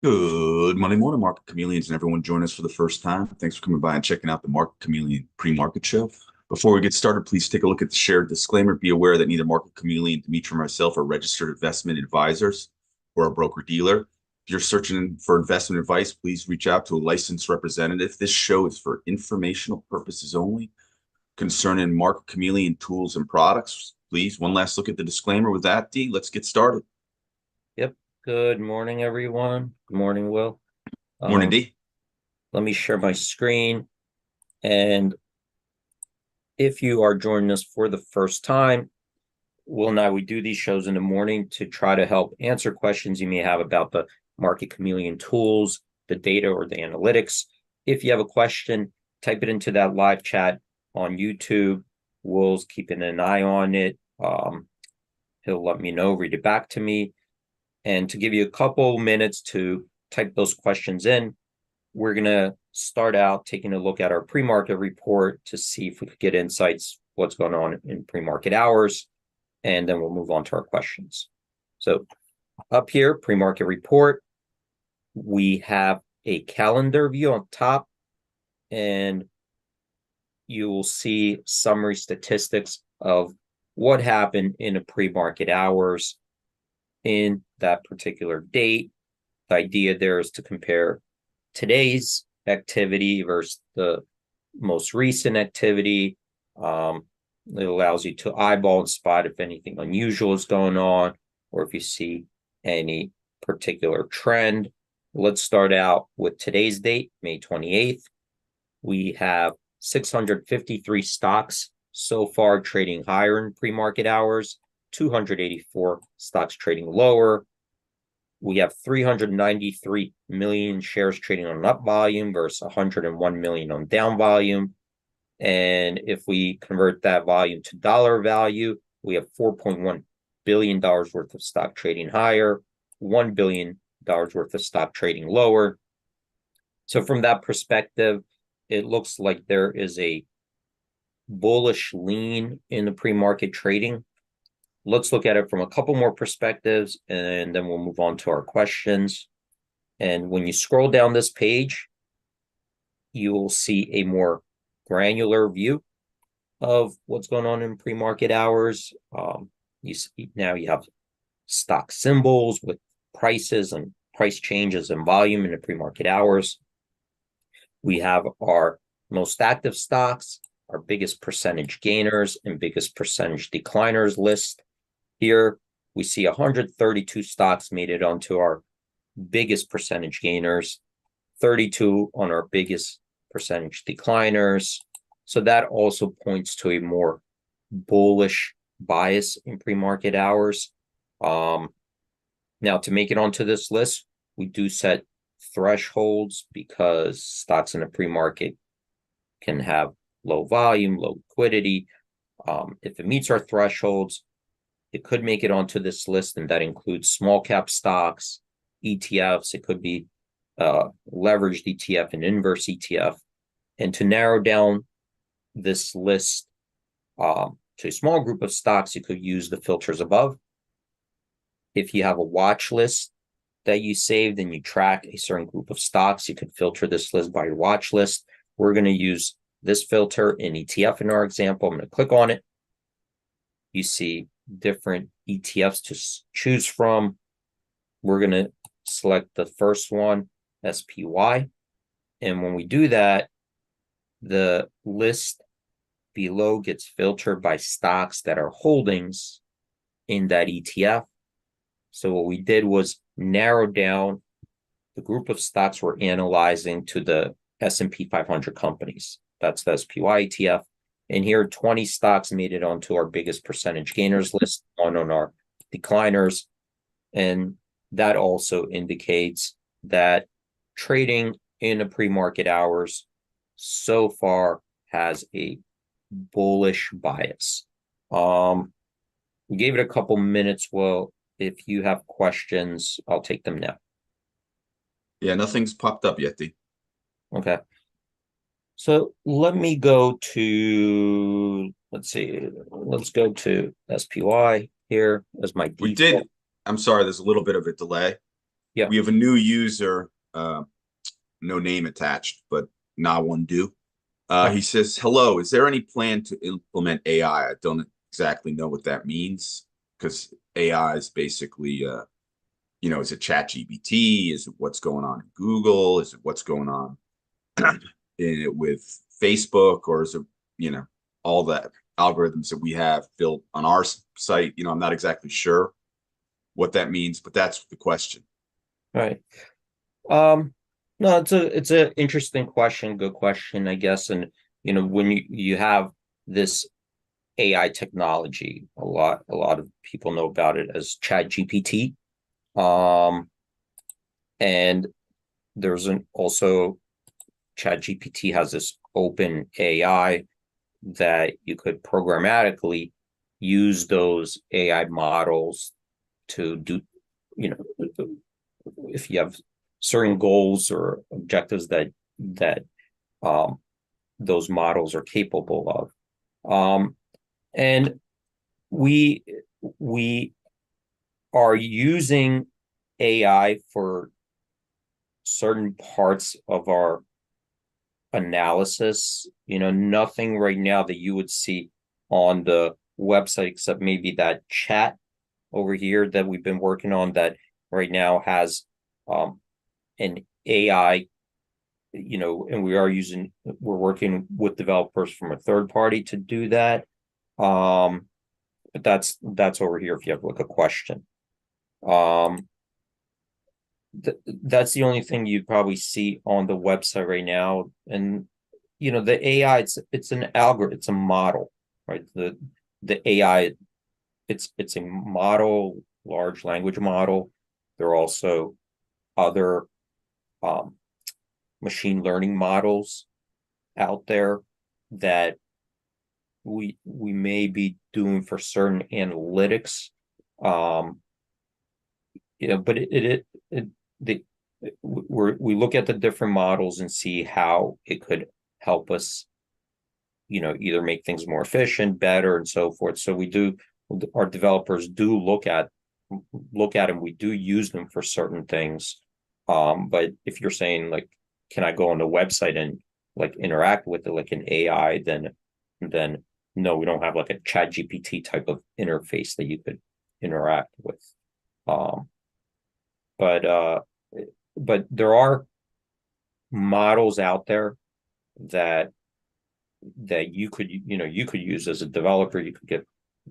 Good Monday morning, Market Chameleons, and everyone join us for the first time. Thanks for coming by and checking out the Market Chameleon pre-market show. Before we get started, please take a look at the shared disclaimer. Be aware that neither Market Chameleon, Dimitri, or myself are registered investment advisors or a broker-dealer. If you're searching for investment advice, please reach out to a licensed representative. This show is for informational purposes only concerning Market Chameleon tools and products. Please, one last look at the disclaimer. With that, D, let's get started. Yep. Good morning, everyone. Good morning, Will. Morning, Um, D. Let me share my screen. And if you are joining us for the first time, Will and I, we do these shows in the morning to try to help answer questions you may have about the Market Chameleon tools, the data, or the analytics. If you have a question, type it into that live chat on YouTube. Will's keeping an eye on it. He'll let me know, read it back to me. And to give you a couple minutes to type those questions in, we're going to start out taking a look at our pre-market report to see if we could get insights, what's going on in pre-market hours, and then we'll move on to our questions. So up here, pre-market report, we have a calendar view on top, and you will see summary statistics of what happened in the pre-market hours in that particular date. The idea there is to compare today's activity versus the most recent activity. It allows you to eyeball and spot if anything unusual is going on or if you see any particular trend. Let's start out with today's date, May 28th. We have 653 stocks so far trading higher in pre-market hours, 284 stocks trading lower. We have 393 million shares trading on up volume versus 101 million on down volume. And if we convert that volume to dollar value, we have $4.1 billion worth of stock trading higher, $1 billion worth of stock trading lower. So from that perspective, it looks like there is a bullish lean in the pre-market trading. Let's look at it from a couple more perspectives, and then we'll move on to our questions. And when you scroll down this page, you will see a more granular view of what's going on in pre-market hours. Now you have stock symbols with prices and price changes and volume in the pre-market hours. We have our most active stocks, our biggest percentage gainers and biggest percentage decliners list. Here we see 132 stocks made it onto our biggest percentage gainers, 32 on our biggest percentage decliners. So that also points to a more bullish bias in pre-market hours. Now, to make it onto this list, we do set thresholds because stocks in the pre-market can have low volume, low liquidity. If it meets our thresholds, it could make it onto this list, and that includes small cap stocks, ETFs. It could be leveraged ETF and inverse ETF. And to narrow down this list to a small group of stocks, you could use the filters above. If you have a watch list that you saved and you track a certain group of stocks, you could filter this list by your watch list. We're going to use this filter in ETF in our example. I'm going to click on it. You see different ETFs to choose from. We're going to select the first one, SPY. And when we do that, the list below gets filtered by stocks that are holdings in that ETF. So what we did was narrow down the group of stocks we're analyzing to the S&P 500 companies. That's the SPY ETF. And here, 20 stocks made it onto our biggest percentage gainers list, one on our decliners. And that also indicates that trading in the pre-market hours so far has a bullish bias. We gave it a couple minutes. Well, if you have questions, I'll take them now. Yeah, nothing's popped up yet, D. Okay. So let me go to, let's see, let's go to SPY here as my We default. did. I'm sorry, there's a little bit of a delay. Yeah. We have a new user, no name attached, but not one do. He says, "Hello, is there any plan to implement AI?" I don't exactly know what that means because AI is basically, is it ChatGPT? Is it what's going on in Google? Is it what's going on with Facebook? Or is it, all the algorithms that we have built on our site? I'm not exactly sure what that means, but that's the question. Right. Um, no, it's a interesting question, good question, I guess. And when you have this AI technology, a lot of people know about it as Chat GPT. Um, and there's an also Chat GPT has this open AI that you could programmatically use those AI models to do, you know, if you have certain goals or objectives that um, those models are capable of. And we we are using AI for certain parts of our analysis. Nothing right now that you would see on the website except maybe that chat over here that we've been working on that right now has an AI, and we're working with developers from a third party to do that. But that's over here if you have like a question. Um, that's the only thing you'd probably see on the website right now. And the AI, it's an algorithm, it's a model, right? The AI, it's a model, large language model. There are also other um, machine learning models out there that we may be doing for certain analytics. But the we look at the different models and see how it could help us, either make things more efficient, better, and so forth. So our developers do look at them. We do use them for certain things. But if you're saying like, can I go on the website and like interact with it like an AI, then no, we don't have like a Chat GPT type of interface that you could interact with. Um, but there are models out there that you could use as a developer. You could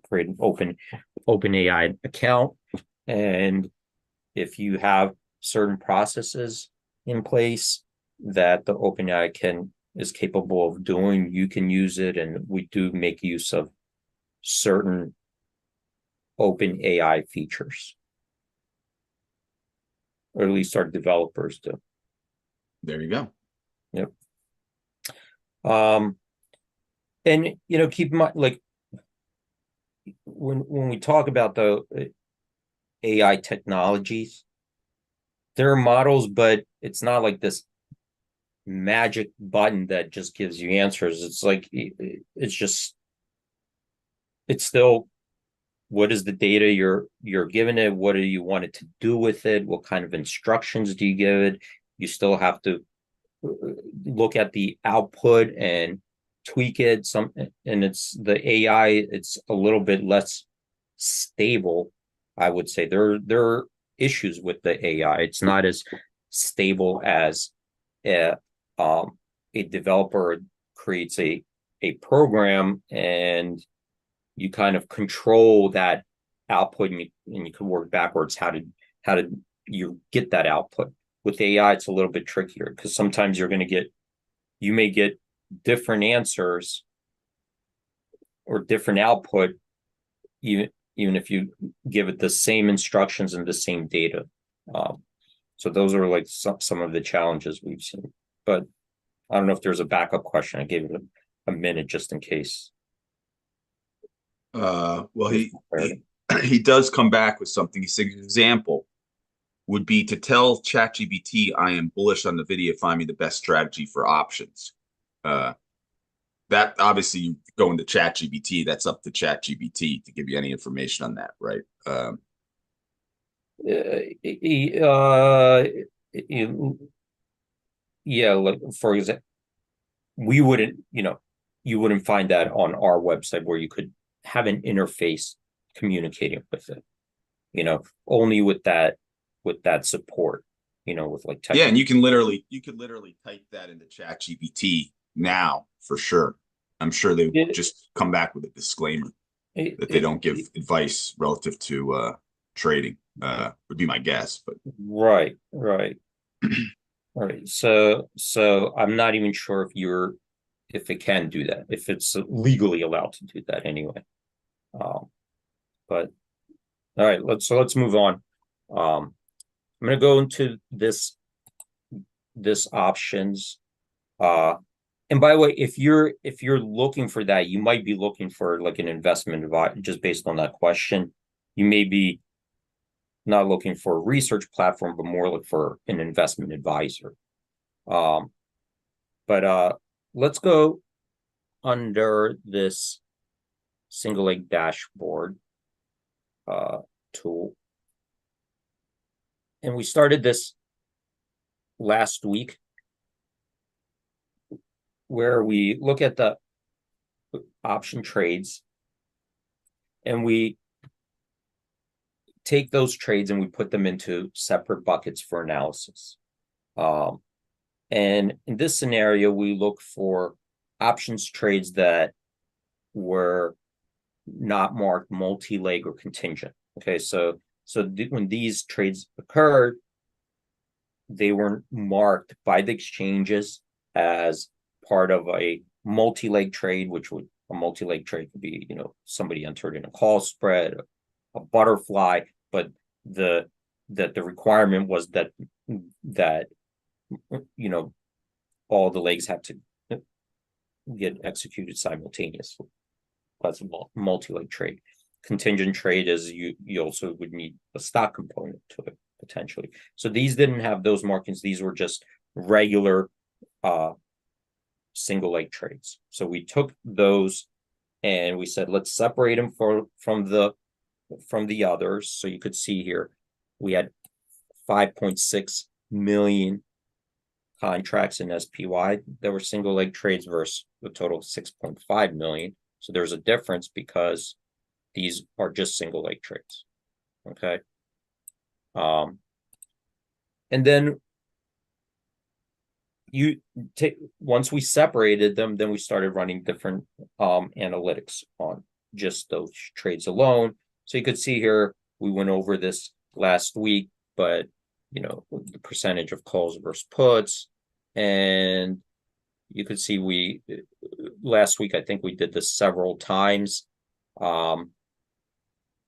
create an open AI account, and if you have certain processes in place that the OpenAI is capable of doing, you can use it, and we do make use of certain OpenAI features, or at least our developers do. There you go. Yep. And keep in mind, like when we talk about the AI technologies, there are models, but it's not like this magic button that just gives you answers. It's like it's still, what is the data you're giving it? What do you want it to do with it? What kind of instructions do you give it? You still have to look at the output and tweak it. And it's the AI, it's a little bit less stable, I would say. There are issues with the AI. It's not as stable as a developer creates a program, and you kind of control that output, and you can work backwards how to you get that output. With AI, it's a little bit trickier because sometimes you may get different answers or different output, even if you give it the same instructions and the same data. So those are like some of the challenges we've seen. But I don't know if there's a backup question. I gave it a minute just in case. Well, he does come back with something. He said, example would be to tell ChatGPT, I am bullish on NVIDIA, find me the best strategy for options. That obviously, you go into ChatGPT, that's up to ChatGPT to give you any information on that, right? Yeah, like for example, we wouldn't, you wouldn't find that on our website where you could have an interface communicating with it, only with that support, with like Yeah, and technical. you could literally type that into Chat GPT now for sure. I'm sure they It, just come back with a disclaimer it, that they it, don't give advice relative to trading. Would be my guess, but right, right, right. So I'm not even sure if it can do that, if it's legally allowed to do that anyway. But all right, let's move on. I'm gonna go into this options. And by the way, if you're looking for that, you might be looking for like an investment advice just based on that question. You may be not looking for a research platform, but more like for an investment advisor. Um, but let's go under this single leg dashboard tool. And we started this last week where we look at the option trades and we take those trades and we put them into separate buckets for analysis. And in this scenario, we look for options trades that were not marked multi-leg or contingent. Okay, so when these trades occurred, they were marked by the exchanges as part of a multi-leg trade, which would a multi-leg trade could be, somebody entered in a call spread, a butterfly, but the requirement was that all the legs have to get executed simultaneously. That's a multi-leg trade. Contingent trade is you also would need a stock component to it potentially. So these didn't have those markings. These were just regular single leg trades. So we took those and we said, let's separate them from the others. So you could see here, we had 5.6 million contracts in SPY that were single leg trades versus a total of 6.5 million. So there's a difference because these are just single leg trades. Okay. And then you take once we separated them, then we started running different analytics on just those trades alone. So you could see here, we went over this last week, but the percentage of calls versus puts, and you could see we last week, I think we did this several times.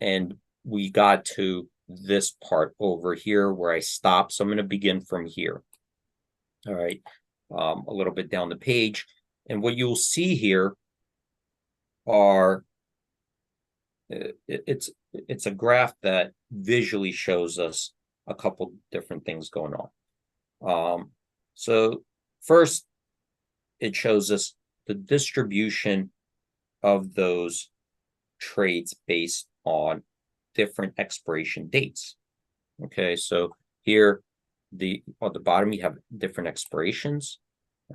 And we got to this part over here where I stopped. So I'm going to begin from here. All right. A little bit down the page. And what you'll see here are it's a graph that visually shows us a couple different things going on. So first, it shows us the distribution of those trades based on different expiration dates. Okay, so here on the bottom you have different expirations.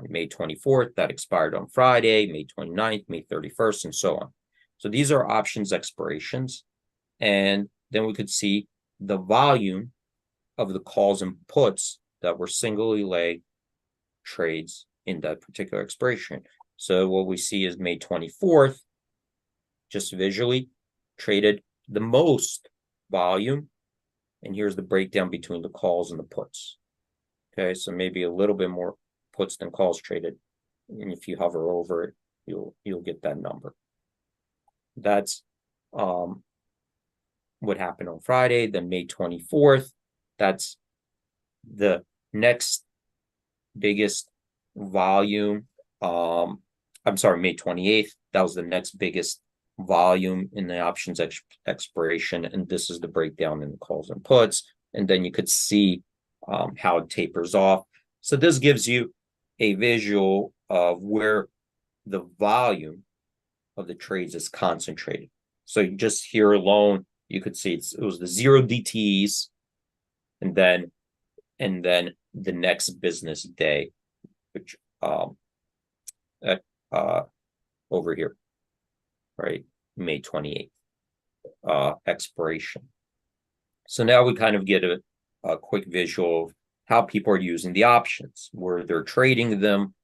May 24th, that expired on Friday, May 29th, May 31st, and so on. So these are options expirations. And then we could see the volume of the calls and puts that were singly leg trades in that particular expiration. So what we see is May 24th, just visually, traded the most volume. And here's the breakdown between the calls and the puts. Okay, so maybe a little bit more puts than calls traded. And if you hover over it, you'll get that number. That's what happened on Friday. Then May 24th, that's the next biggest volume. I'm sorry, May 28th, that was the next biggest volume in the options expiration. And this is the breakdown in the calls and puts. And then you could see how it tapers off. So this gives you a visual of where the volume of the trades is concentrated. So just here alone, you could see it was the 0 DTEs and then the next business day, which at over here, right, May 28th, expiration. So now we kind of get a quick visual of how people are using the options, where they're trading them.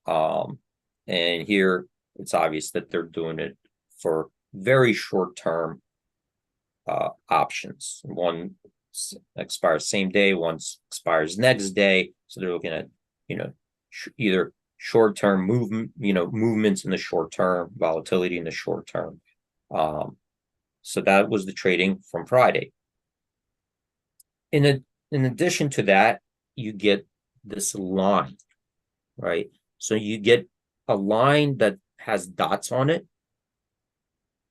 And here it's obvious that they're doing it for very short-term options. One expires same day, one expires next day. So they're looking at, either short-term movement, movements in the short term, volatility in the short term. So that was the trading from Friday. In addition to that, you get this line, right? So you get a line that has dots on it.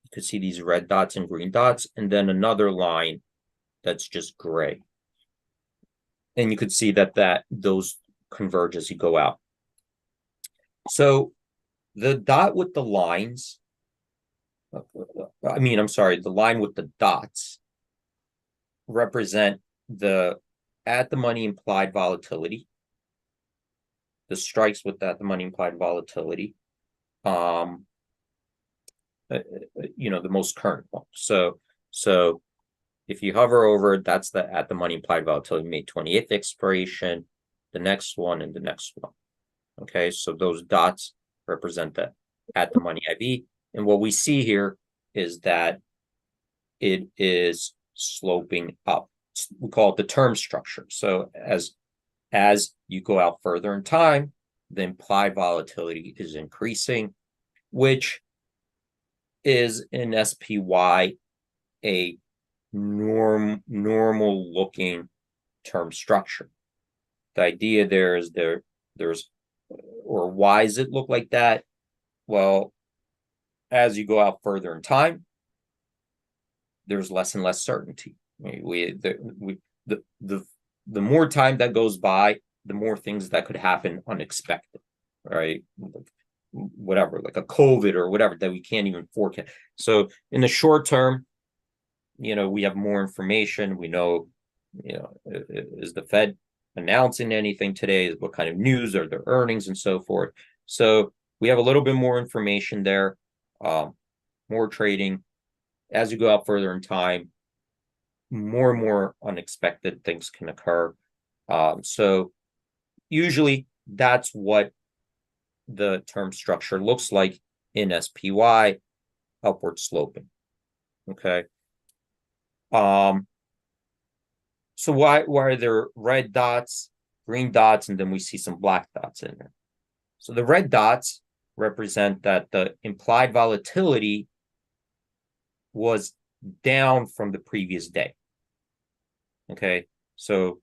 You could see these red dots and green dots, and then another line that's just gray. And you could see that those converge as you go out. So the dot with the lines, the line with the dots represent the at the money implied volatility. The strikes with at the money implied volatility, the most current one. So if you hover over, that's the at the money implied volatility, May 28th expiration, the next one, and the next one. Okay, so those dots represent the at the money IV. And what we see here is that it is sloping up. We call it the term structure. So as you go out further in time, the implied volatility is increasing, which is in SPY a normal looking term structure. The idea there is there's or why does it look like that? Well, as you go out further in time, there's less and less certainty. The more time that goes by, the more things that could happen unexpected, right? Whatever, like a COVID or whatever that we can't even forecast. So in the short term, we have more information. We know, is the Fed announcing anything today? What kind of news are their earnings and so forth? So we have a little bit more information there, more trading. As you go out further in time, more and more unexpected things can occur. So usually that's what the term structure looks like in SPY, upward sloping. Okay. So why are there red dots, green dots, and then we see some black dots in there? So the red dots represent that the implied volatility was down from the previous day. Okay, so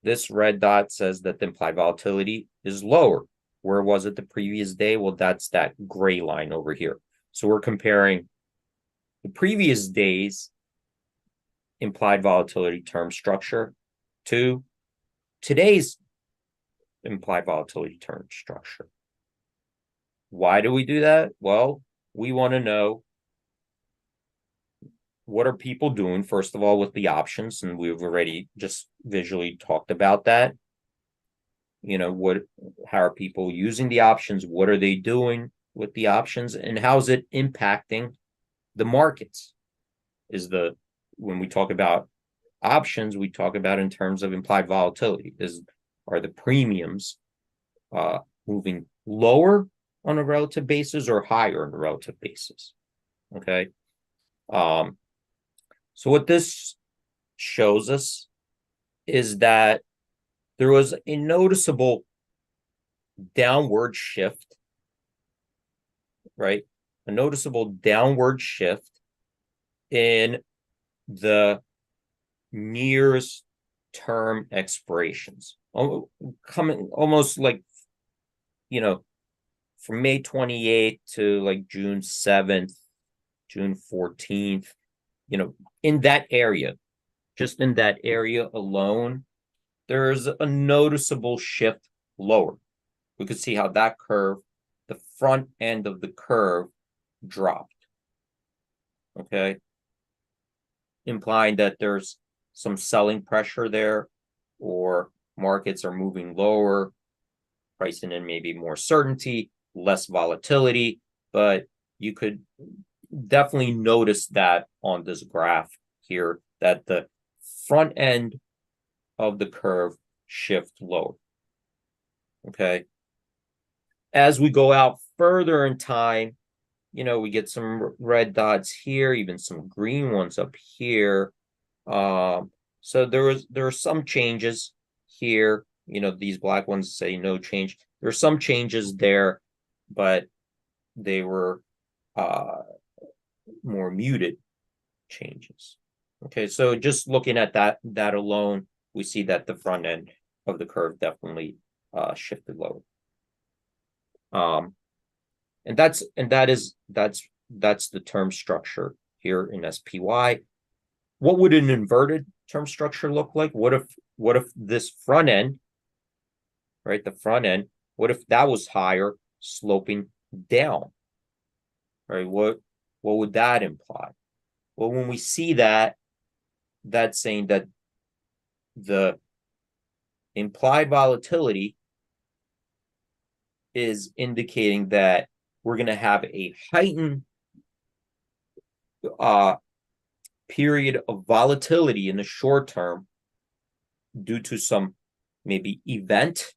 this red dot says that the implied volatility is lower. Where was it the previous day? Well, that's that gray line over here. So we're comparing the previous day's implied volatility term structure to today's implied volatility term structure. Why do we do that? Well, we want to know what are people doing, first of all, with the options, and we've already just visually talked about that. How are people using the options? What are they doing with the options, and how's it impacting the markets? When we talk about options, we talk about in terms of implied volatility. Are the premiums moving lower on a relative basis or higher on a relative basis? Okay. So what this shows us is that there was a noticeable downward shift, right? A noticeable downward shift in the nearest term expirations, coming almost like, from May 28th to like June 7th, June 14th, in that area, just in that area alone, there's a noticeable shift lower. We could see how that curve, the front end of the curve, dropped. Okay. Implying that there's some selling pressure there, or markets are moving lower, pricing in maybe more certainty, less volatility, but you could definitely notice that on this graph here, that the front end of the curve shift lower. Okay. As we go out further in time, we get some red dots here, even some green ones up here. So there are some changes here. These black ones say no change. There are some changes there, but they were more muted changes. Okay, so just looking at that alone, we see that the front end of the curve definitely shifted lower. And that's the term structure here in SPY. What would an inverted term structure look like? What if this front end, right? The front end, what if that was higher, sloping down? Right? What would that imply? Well, when we see that, that's saying that the implied volatility is indicating that we're going to have a heightened period of volatility in the short term due to some maybe event,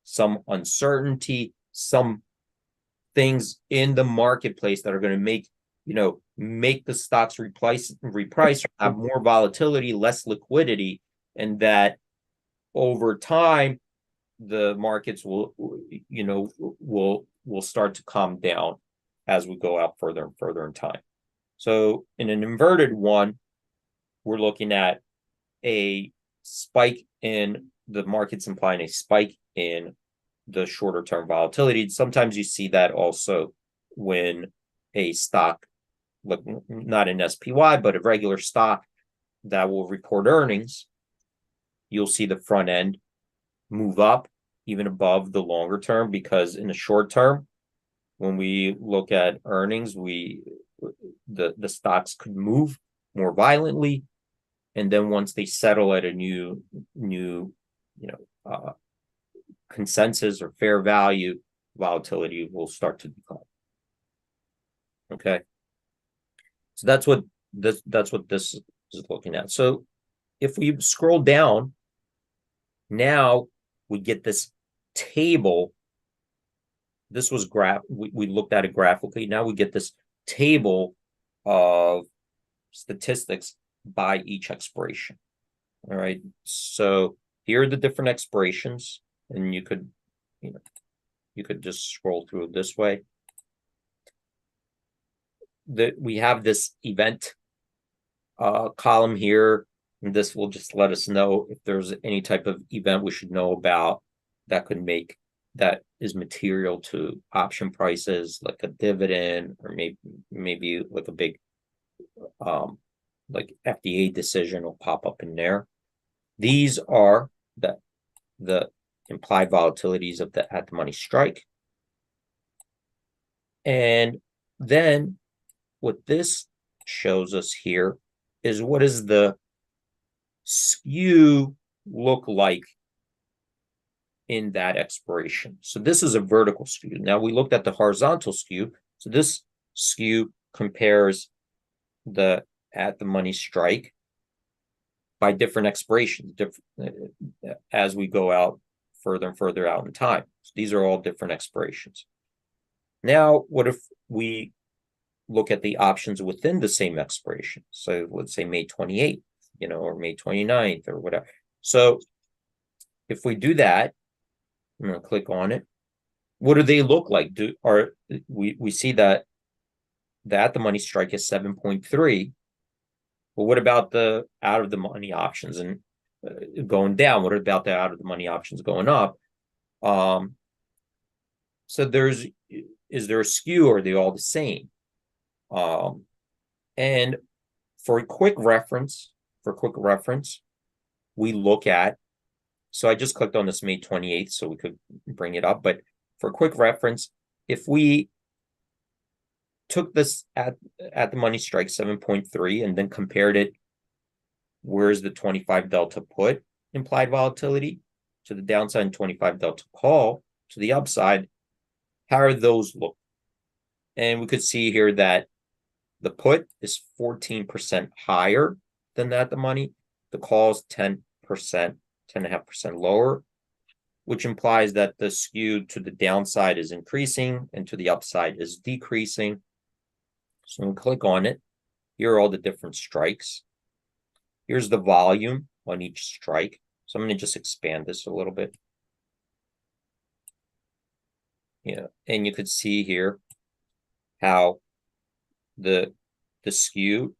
some uncertainty, some things in the marketplace that are going to make the stocks reprice, have more volatility, less liquidity, and that over time the markets will start to calm down as we go out further and further in time. So in an inverted one, we're looking at a spike in the markets, implying a spike in the shorter term volatility. Sometimes you see that also when a stock, not an SPY, but a regular stock that will report earnings, you'll see the front end move up even above the longer term, because in the short term, when we look at earnings, the stocks could move more violently, and then once they settle at a new consensus or fair value, volatility will start to decline. Okay, so that's what this is looking at. So if we scroll down, now we get this table. This was we looked at it graphically. Now we get this table of statistics by each expiration. All right, so here are the different expirations, and you could just scroll through it this way. We have this event column here, and this will just let us know if there's any type of event we should know about that is material to option prices, like a dividend, or maybe like a big like FDA decision will pop up in there. These are the implied volatilities of the at the money strike. And then what this shows us here is what does the skew look like in that expiration. So this is a vertical skew. Now we looked at the horizontal skew. So this skew compares the at the money strike by different expirations, as we go out further and further out in time. So these are all different expirations. Now, what if we look at the options within the same expiration? So let's say May 28th, or May 29th, or whatever. So if we do that, I'm going to click on it. What do they look like? We see that the money strike is 7.3. But what about the out of the money options and going down? What about the out of the money options going up? So is there a skew, or are they all the same? And for a quick reference, we look at, so I just clicked on this May 28th so we could bring it up. But for a quick reference, if we took this at the money strike 7.3 and then compared it Where's the 25 delta put implied volatility to the downside and 25 delta call to the upside? How are those look? And we could see here that the put is 14% higher than that, the money. The call is 10%, 10.5% lower, which implies that the skew to the downside is increasing and to the upside is decreasing. So we click on it. Here are all the different strikes. Here's the volume on each strike. So I'm going to just expand this a little bit. Yeah, and you could see here how the skew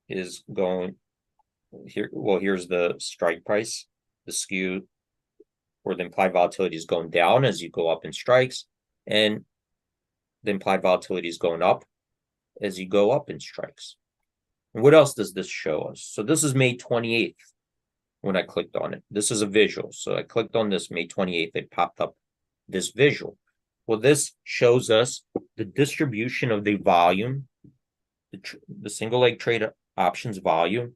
is going here. Well, here's the strike price. The skew or the implied volatility is going down as you go up in strikes, and the implied volatility is going up as you go up in strikes. And what else does this show us? So this is May 28th when I clicked on it. This is a visual. So I clicked on this May 28th. It popped up this visual. Well, this shows us the distribution of the volume, the single leg trade options volume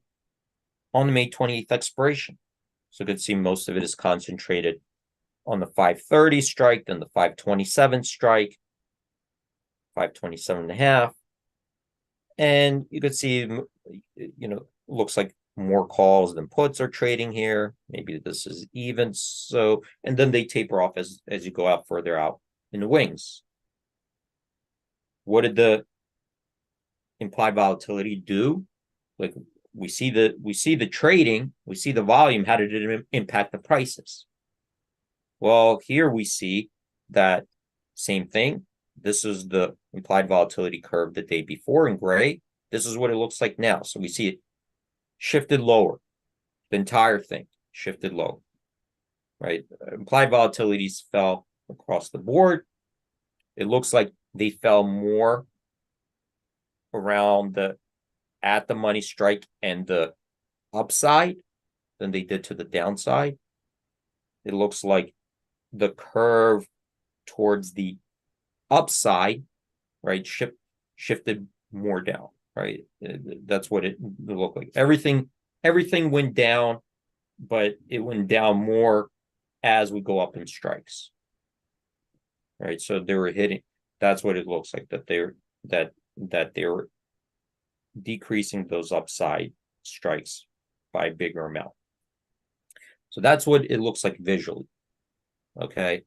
on the May 28th expiration. So you can see most of it is concentrated on the 530 strike, then the 527 strike, 527.5. And you could see, looks like more calls than puts are trading here. Maybe this is even. So, and then they taper off as you go out further out in the wings. What did the implied volatility do? Like we see the trading, we see the volume. How did it impact the prices? Well, here we see that same thing. This is the implied volatility curve the day before in gray. This is what it looks like now. So we see it shifted lower. The entire thing shifted lower, right? Implied volatilities fell across the board. It looks like they fell more around the at the money strike and the upside than they did to the downside. It looks like the curve towards the upside, right, shifted more down, right? That's what it looked like. Everything went down, but it went down more as we go up in strikes, right? So they were hitting. That's what it looks like, that they were decreasing those upside strikes by a bigger amount. So that's what it looks like visually. Okay.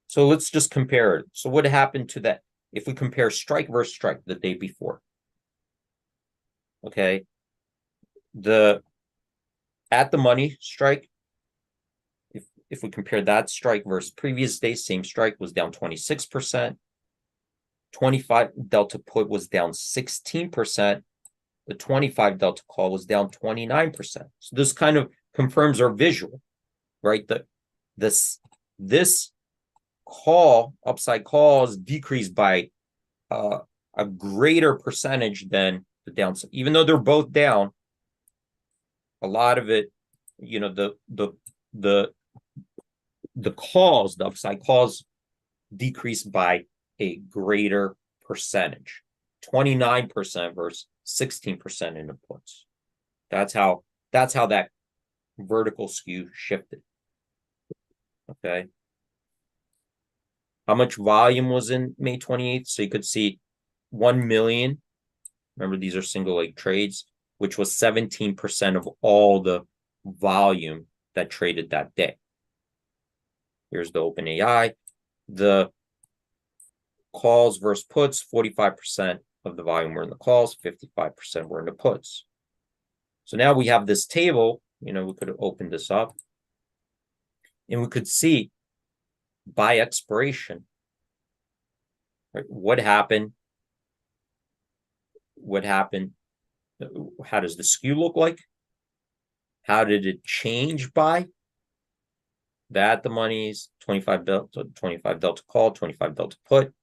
So let's just compare it. So what happened to that? If we compare strike versus strike the day before. Okay. The at the money strike, if we compare that strike versus previous day, same strike was down 26%. 25 delta put was down 16%. The 25 delta call was down 29%. So this kind of confirms our visual, right? That this call, upside calls, decreased by a greater percentage than the downside. Even though they're both down, a lot of it, the calls, the upside calls decreased by a greater percentage, 29% versus 16% in the puts. That's how that vertical skew shifted. Okay. How much volume was in May 28th? So you could see 1 million. Remember, these are single leg trades, which was 17% of all the volume that traded that day. Here's the OpenAI. The calls versus puts, 45% of the volume were in the calls, 55% were in the puts. So now we have this table, we could open this up and we could see by expiration, right, what happened. How does the skew look like? How did it change by that? The money's 25 delta call, 25 delta put.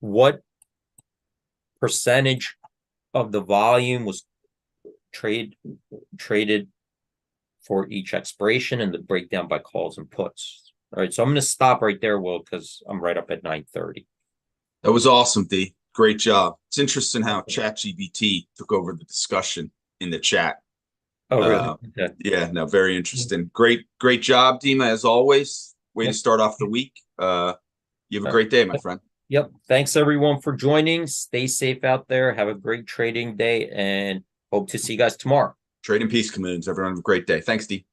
What percentage of the volume was traded for each expiration, and the breakdown by calls and puts? All right, so I'm going to stop right there, Will, because I'm right up at 9:30. That was awesome, D. Great job. It's interesting how ChatGPT took over the discussion in the chat. Oh, really? Okay. Yeah, no, very interesting. Great job, Dima, as always. Way to Yep. start off the week. You have a great day, my friend. Yep. Thanks everyone for joining. Stay safe out there. Have a great trading day and hope to see you guys tomorrow. Trade in peace, chameleons. Everyone have a great day. Thanks, D.